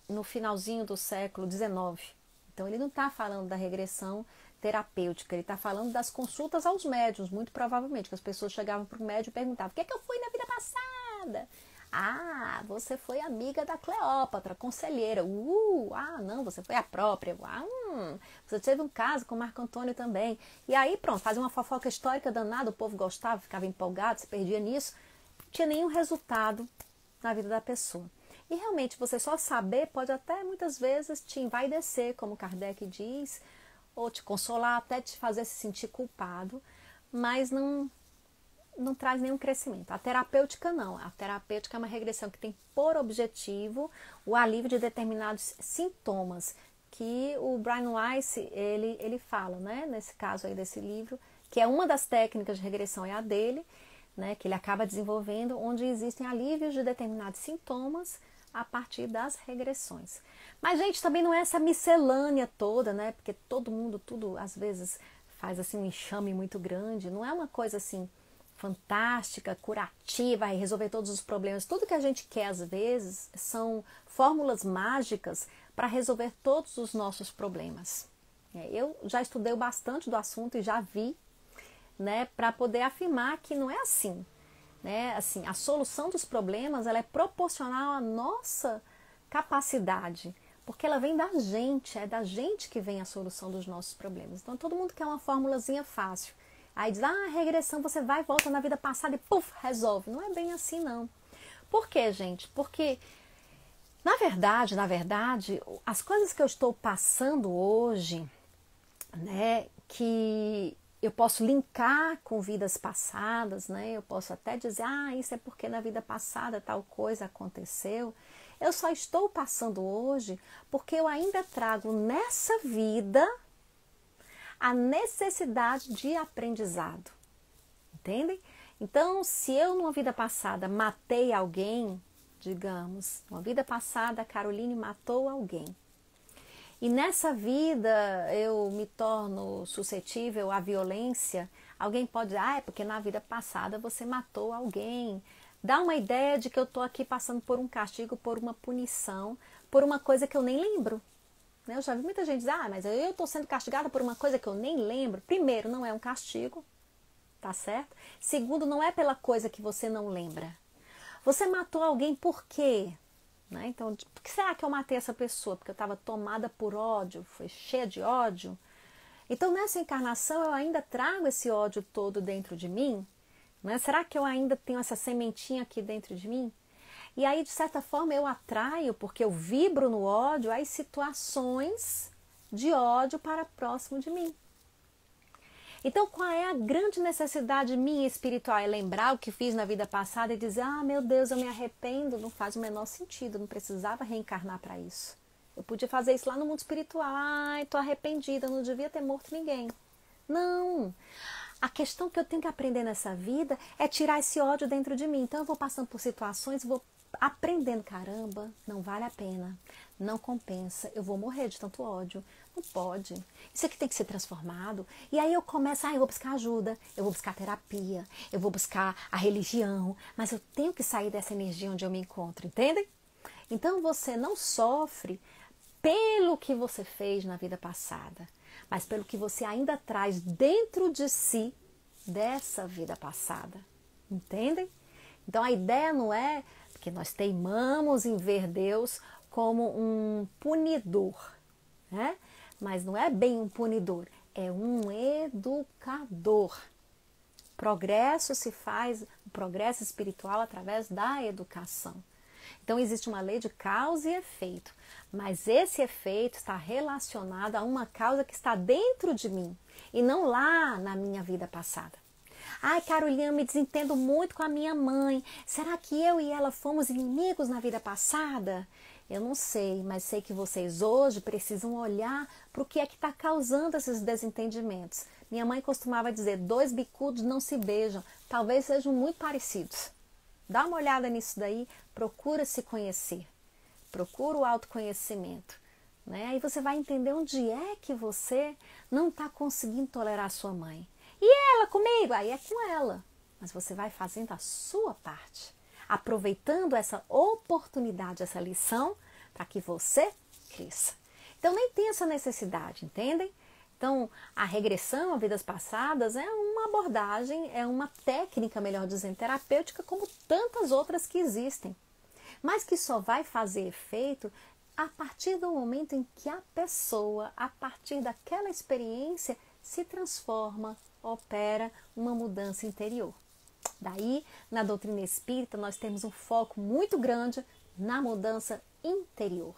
no finalzinho do século XIX. Então, ele não está falando da regressão terapêutica, ele está falando das consultas aos médiuns, muito provavelmente, que as pessoas chegavam para o médium e perguntavam: o que é que eu fui na vida passada? Você foi amiga da Cleópatra, conselheira. Não, você foi a própria. Você teve um caso com Marco Antônio também. E aí, pronto, fazia uma fofoca histórica danada, o povo gostava, ficava empolgado, se perdia nisso. Não tinha nenhum resultado na vida da pessoa. E realmente, você só saber pode até muitas vezes te envaidecer, como Kardec diz, ou te consolar, até te fazer se sentir culpado, mas não traz nenhum crescimento. A terapêutica não. A terapêutica é uma regressão que tem por objetivo o alívio de determinados sintomas, que o Brian Weiss, ele fala, né, nesse caso aí desse livro, que é uma das técnicas de regressão, é a dele, né, que ele acaba desenvolvendo, onde existem alívios de determinados sintomas a partir das regressões. Mas, gente, também não é essa miscelânea toda, né? Porque todo mundo, tudo, às vezes, faz assim um enxame muito grande. Não é uma coisa assim fantástica, curativa, e resolver todos os problemas. Tudo que a gente quer, às vezes, são fórmulas mágicas para resolver todos os nossos problemas. Eu já estudei bastante do assunto e já vi, né, para poder afirmar que não é assim. Né? Assim, a solução dos problemas ela é proporcional à nossa capacidade, porque ela vem da gente, é da gente que vem a solução dos nossos problemas. Então, todo mundo quer uma formulazinha fácil. Aí diz, regressão, você vai e volta na vida passada e puf, resolve. Não é bem assim, não. Por quê, gente? Porque, na verdade, as coisas que eu estou passando hoje, né, que eu posso linkar com vidas passadas, né? Eu posso até dizer, isso é porque na vida passada tal coisa aconteceu. Eu só estou passando hoje porque eu ainda trago nessa vida a necessidade de aprendizado. Entendem? Então, se eu numa vida passada matei alguém, digamos, numa vida passada a Caroline matou alguém. E nessa vida eu me torno suscetível à violência. Alguém pode dizer, é porque na vida passada você matou alguém. Dá uma ideia de que eu estou aqui passando por um castigo, por uma punição, por uma coisa que eu nem lembro. Eu já vi muita gente dizer, mas eu estou sendo castigada por uma coisa que eu nem lembro. Primeiro, não é um castigo, tá certo? Segundo, não é pela coisa que você não lembra. Você matou alguém por quê? Né? Então, por que será que eu matei essa pessoa? Porque eu estava tomada por ódio, foi cheia de ódio. Então, nessa encarnação, eu ainda trago esse ódio todo dentro de mim? Né? Será que eu ainda tenho essa sementinha aqui dentro de mim? E aí, de certa forma, eu atraio, porque eu vibro no ódio, as situações de ódio para próximo de mim. Então, qual é a grande necessidade minha espiritual? É lembrar o que fiz na vida passada e dizer, meu Deus, eu me arrependo. Não faz o menor sentido, não precisava reencarnar para isso. Eu podia fazer isso lá no mundo espiritual. Estou arrependida, não devia ter morto ninguém. Não! A questão que eu tenho que aprender nessa vida é tirar esse ódio dentro de mim. Então, eu vou passando por situações, vou aprendendo, caramba, não vale a pena, não compensa, eu vou morrer de tanto ódio, não pode, isso aqui tem que ser transformado. E aí eu começo, eu vou buscar ajuda, eu vou buscar terapia, eu vou buscar a religião, mas eu tenho que sair dessa energia onde eu me encontro, entendem? Então você não sofre pelo que você fez na vida passada, mas pelo que você ainda traz dentro de si dessa vida passada, entendem? Então a ideia não é que nós teimamos em ver Deus como um punidor, né? Mas não é bem um punidor, é um educador. Progresso se faz, o progresso espiritual através da educação. Então existe uma lei de causa e efeito, mas esse efeito está relacionado a uma causa que está dentro de mim e não lá na minha vida passada. Carolina, eu me desentendo muito com a minha mãe. Será que eu e ela fomos inimigos na vida passada? Eu não sei, mas sei que vocês hoje precisam olhar para o que é que está causando esses desentendimentos. Minha mãe costumava dizer, 2 bicudos não se beijam. Talvez sejam muito parecidos. Dá uma olhada nisso daí, procura se conhecer. Procura o autoconhecimento. Né? Aí você vai entender onde é que você não está conseguindo tolerar a sua mãe. E ela comigo? Aí é com ela. Mas você vai fazendo a sua parte. Aproveitando essa oportunidade, essa lição, para que você cresça. Então nem tem essa necessidade, entendem? Então a regressão a vidas passadas é uma abordagem, é uma técnica, melhor dizendo, terapêutica, como tantas outras que existem. Mas que só vai fazer efeito a partir do momento em que a pessoa, a partir daquela experiência, se transforma, opera uma mudança interior. Daí, na doutrina espírita, nós temos um foco muito grande na mudança interior.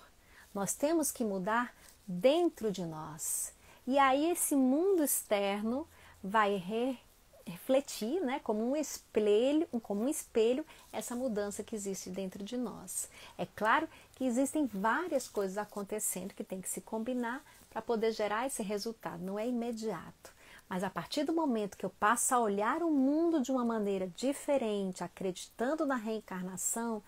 Nós temos que mudar dentro de nós. E aí esse mundo externo vai refletir, né, como um espelho, essa mudança que existe dentro de nós. É claro que existem várias coisas acontecendo que tem que se combinar para poder gerar esse resultado. Não é imediato. Mas a partir do momento que eu passo a olhar o mundo de uma maneira diferente, acreditando na reencarnação,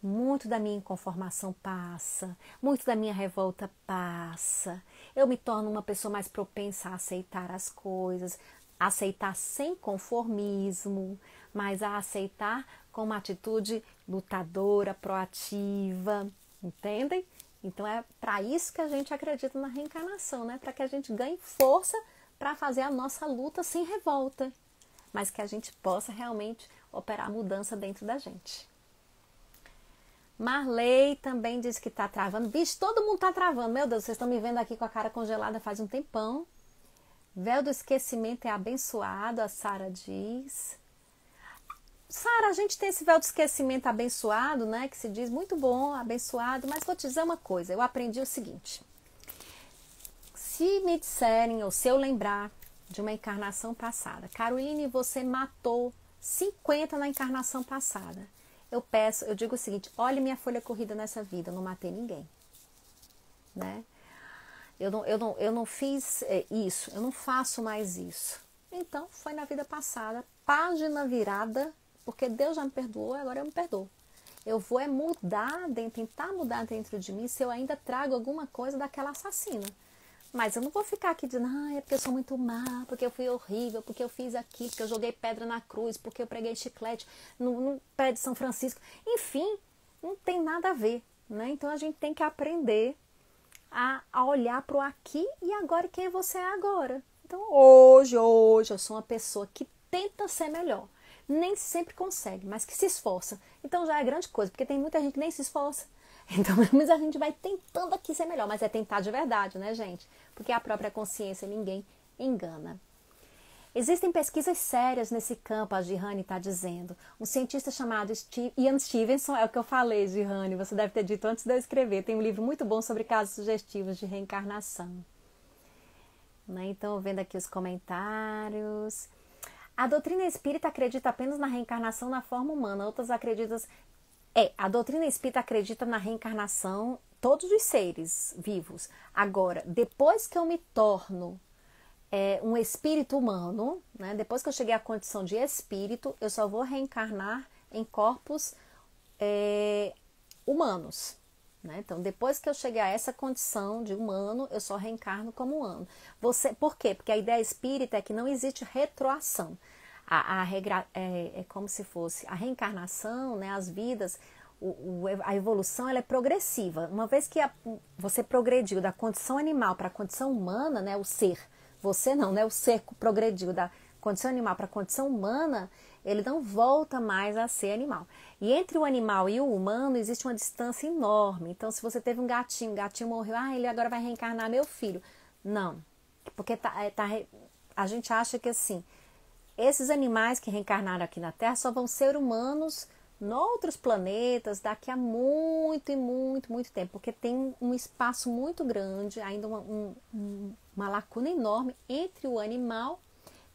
muito da minha inconformação passa, muito da minha revolta passa. Eu me torno uma pessoa mais propensa a aceitar as coisas, a aceitar sem conformismo, mas a aceitar com uma atitude lutadora, proativa, entendem? Então é para isso que a gente acredita na reencarnação, né? Para que a gente ganhe força para fazer a nossa luta sem revolta, mas que a gente possa realmente operar a mudança dentro da gente. Marley também diz que está travando. Bicho, todo mundo está travando. Meu Deus, vocês estão me vendo aqui com a cara congelada faz um tempão. Véu do esquecimento é abençoado, a Sara diz. Sara, a gente tem esse véu do esquecimento abençoado, né? Que se diz muito bom, abençoado. Mas vou te dizer uma coisa. Eu aprendi o seguinte. Se me disserem, ou se eu lembrar de uma encarnação passada. Caroline, você matou 50 na encarnação passada. Eu digo o seguinte, olhe minha folha corrida nessa vida, eu não matei ninguém, né? Eu não fiz isso, eu não faço mais isso. Então, foi na vida passada, página virada, porque Deus já me perdoou, agora eu me perdoo. Eu vou tentar mudar dentro de mim se eu ainda trago alguma coisa daquela assassina. Mas eu não vou ficar aqui dizendo, é porque eu sou muito má, porque eu fui horrível, porque eu fiz aquilo, porque eu joguei pedra na cruz, porque eu preguei chiclete no pé de São Francisco. Enfim, não tem nada a ver, né? Então a gente tem que aprender a olhar para o aqui e agora, quem você é agora. Então hoje eu sou uma pessoa que tenta ser melhor. Nem sempre consegue, mas que se esforça. Então já é grande coisa, porque tem muita gente que nem se esforça. Então, pelo menos a gente vai tentando aqui ser melhor, mas é tentar de verdade, né, gente? Porque a própria consciência ninguém engana. Existem pesquisas sérias nesse campo, a Girane está dizendo. Um cientista chamado Ian Stevenson, é o que eu falei, Girane, você deve ter dito antes de eu escrever. Tem um livro muito bom sobre casos sugestivos de reencarnação. Né? Então, vendo aqui os comentários. A doutrina espírita acredita apenas na reencarnação na forma humana, outras acreditam... a doutrina espírita acredita na reencarnação, todos os seres vivos. Agora, depois que eu me torno um espírito humano, né, depois que eu cheguei à condição de espírito, eu só vou reencarnar em corpos humanos. Né? Então, depois que eu cheguei a essa condição de humano, eu só reencarno como humano. Por quê? Porque a ideia espírita é que não existe retroação. A regra é como se fosse a reencarnação, né, as vidas, a evolução ela é progressiva. Uma vez que você progrediu da condição animal para a condição humana, né, o ser, você não, né, o ser progrediu da condição animal para a condição humana, ele não volta mais a ser animal. E entre o animal e o humano existe uma distância enorme. Então, se você teve um gatinho, o gatinho morreu, ele agora vai reencarnar meu filho. Não, porque a gente acha que assim, esses animais que reencarnaram aqui na Terra só vão ser humanos em outros planetas daqui a muito e muito, muito tempo. Porque tem um espaço muito grande, ainda uma lacuna enorme entre o animal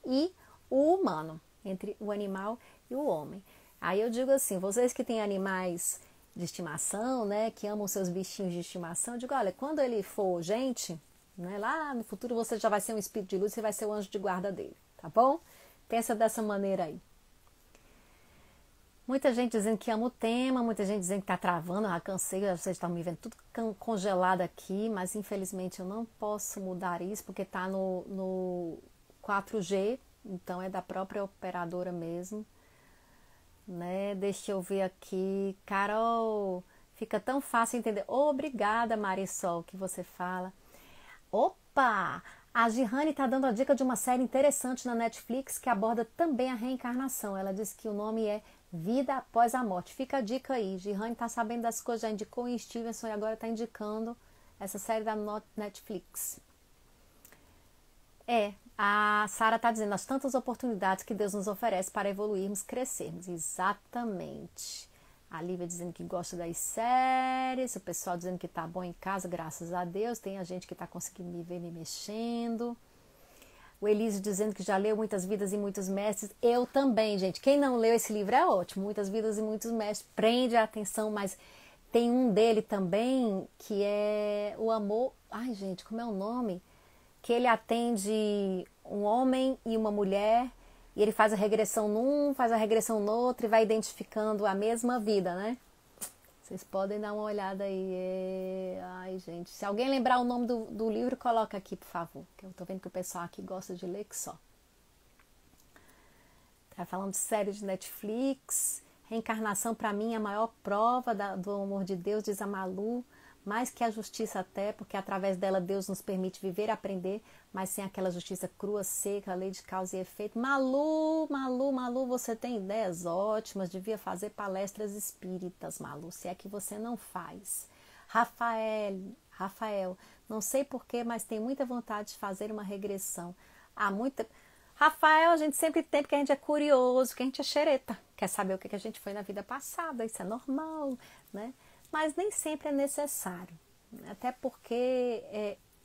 e o humano. Entre o animal e o homem. Aí eu digo assim, vocês que têm animais de estimação, né, que amam seus bichinhos de estimação, eu digo, olha, quando ele for gente, né, lá no futuro você já vai ser um espírito de luz, você vai ser o anjo de guarda dele, tá bom? Pensa dessa maneira aí. Muita gente dizendo que ama o tema, muita gente dizendo que tá travando, eu cansei, vocês estão me vendo tudo congelado aqui, mas infelizmente eu não posso mudar isso, porque tá no 4G, então é da própria operadora mesmo, né? Deixa eu ver aqui, Carol, fica tão fácil entender. Obrigada, Marisol, que você fala. Opa! A Girane está dando a dica de uma série interessante na Netflix que aborda também a reencarnação. Ela diz que o nome é Vida Após a Morte. Fica a dica aí. Girane está sabendo das coisas, já indicou em Stevenson e agora está indicando essa série da Netflix. A Sara está dizendo as tantas oportunidades que Deus nos oferece para evoluirmos, crescermos. Exatamente. A Lívia dizendo que gosta das séries, o pessoal dizendo que tá bom em casa, graças a Deus. Tem a gente que tá conseguindo me ver me mexendo. O Elísio dizendo que já leu Muitas Vidas e Muitos Mestres. Eu também, gente. Quem não leu esse livro é ótimo. Muitas Vidas e Muitos Mestres. Prende a atenção, mas tem um dele também que é o amor... Ai, gente, como é o nome? Que ele atende um homem e uma mulher... E ele faz a regressão num, faz a regressão no outro e vai identificando a mesma vida, né? Vocês podem dar uma olhada aí. Ai, gente, se alguém lembrar o nome do livro, coloca aqui, por favor. Que eu tô vendo que o pessoal aqui gosta de ler que só. Tá falando de série de Netflix. Reencarnação, para mim, é a maior prova do amor de Deus, diz a Malu. Mais que a justiça até, porque através dela Deus nos permite viver e aprender, mas sem aquela justiça crua, seca, a lei de causa e efeito. Malu, você tem ideias ótimas, devia fazer palestras espíritas, Malu, se é que você não faz. Rafael, não sei porquê, mas tem muita vontade de fazer uma regressão. Rafael, a gente sempre tem, porque a gente é curioso, que a gente é xereta, quer saber o que a gente foi na vida passada, isso é normal, né? Mas nem sempre é necessário, até porque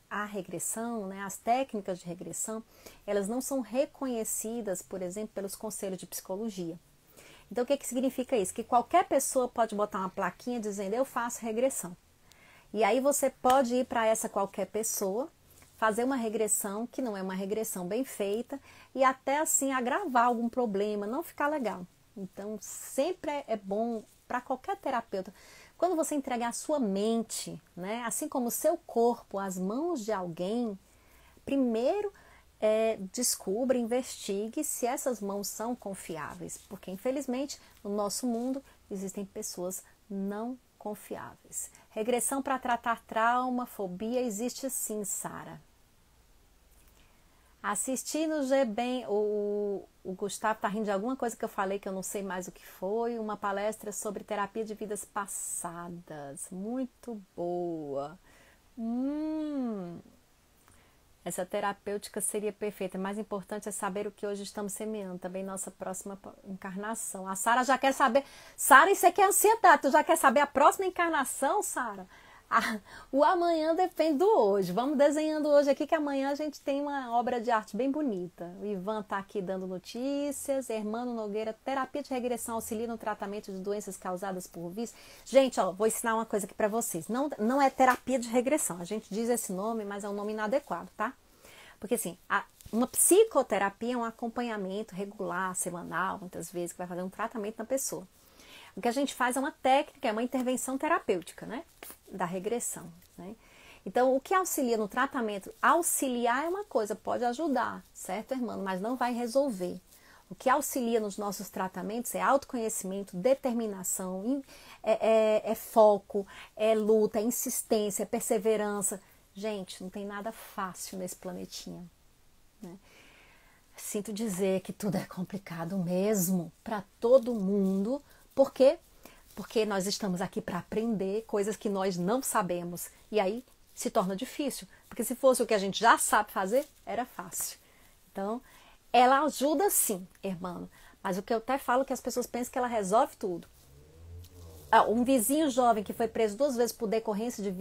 a regressão, né, as técnicas de regressão, elas não são reconhecidas, por exemplo, pelos conselhos de psicologia. Então, o que significa isso? Que qualquer pessoa pode botar uma plaquinha dizendo eu faço regressão. E aí você pode ir para essa qualquer pessoa, fazer uma regressão que não é uma regressão bem feita e até assim agravar algum problema, não ficar legal. Então, sempre é bom para qualquer terapeuta. Quando você entregar a sua mente, né, assim como o seu corpo, às mãos de alguém, primeiro descubra, investigue se essas mãos são confiáveis, porque infelizmente no nosso mundo existem pessoas não confiáveis. Regressão para tratar trauma, fobia, existe sim, Sara. Assisti no GBem, o Gustavo tá rindo de alguma coisa que eu falei que eu não sei mais o que foi, uma palestra sobre terapia de vidas passadas, muito boa. Essa terapêutica seria perfeita, mais importante é saber o que hoje estamos semeando, também nossa próxima encarnação. A Sara já quer saber, Sara, isso aqui é ansiedade, tu já quer saber a próxima encarnação, Sara? O amanhã depende do hoje. Vamos desenhando hoje aqui que amanhã a gente tem uma obra de arte bem bonita. O Ivan tá aqui dando notícias. Hermano Nogueira, terapia de regressão auxilia no tratamento de doenças causadas por vício. Gente, ó, vou ensinar uma coisa aqui para vocês. Não é terapia de regressão. A gente diz esse nome, mas é um nome inadequado, tá? Porque assim, uma psicoterapia é um acompanhamento regular, semanal, muitas vezes, que vai fazer um tratamento na pessoa. O que a gente faz é uma técnica, é uma intervenção terapêutica, né? Da regressão, né? Então, o que auxilia no tratamento? Auxiliar é uma coisa, pode ajudar, certo, irmão? Mas não vai resolver. O que auxilia nos nossos tratamentos é autoconhecimento, determinação, é foco, é luta, é insistência, é perseverança. Gente, não tem nada fácil nesse planetinha, né? Sinto dizer que tudo é complicado mesmo para todo mundo. Por quê? Porque nós estamos aqui para aprender coisas que nós não sabemos. E aí se torna difícil. Porque se fosse o que a gente já sabe fazer, era fácil. Então, ela ajuda sim, irmão. Mas o que eu até falo é que as pessoas pensam que ela resolve tudo. Um vizinho jovem que foi preso 2 vezes por decorrência de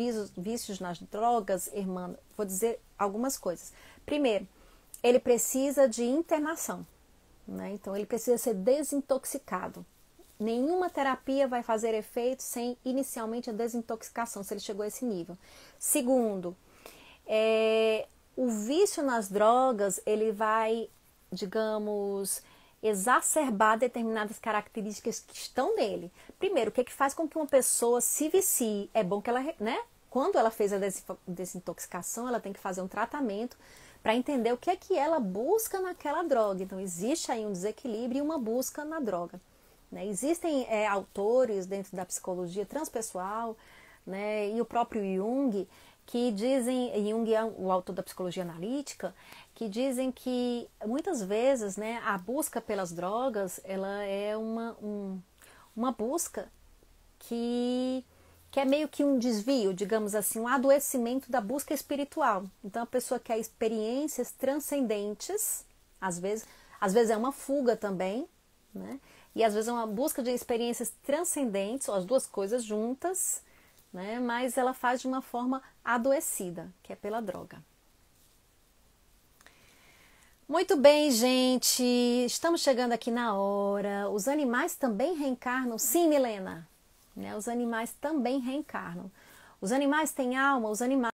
vícios nas drogas, irmã, vou dizer algumas coisas. Primeiro, ele precisa de internação, né? Então, ele precisa ser desintoxicado. Nenhuma terapia vai fazer efeito sem inicialmente a desintoxicação, se ele chegou a esse nível. Segundo, o vício nas drogas, ele vai, digamos, exacerbar determinadas características que estão nele. Primeiro, o que faz com que uma pessoa se vicie? É bom que ela, né? Quando ela fez a desintoxicação, ela tem que fazer um tratamento para entender o que é que ela busca naquela droga. Então, existe aí um desequilíbrio e uma busca na droga. Né? Existem autores dentro da psicologia transpessoal, né? E o próprio Jung, que dizem, Jung é o autor da psicologia analítica, que dizem que muitas vezes, né, a busca pelas drogas, ela é uma busca que é meio que um desvio, digamos assim, um adoecimento da busca espiritual. Então a pessoa quer experiências transcendentes, às vezes é uma fuga também, né? E às vezes é uma busca de experiências transcendentes, ou as duas coisas juntas, né? Mas ela faz de uma forma adoecida, que é pela droga. Muito bem, gente, estamos chegando aqui na hora. Os animais também reencarnam? Sim, Milena, né? Os animais também reencarnam. Os animais têm alma, os animais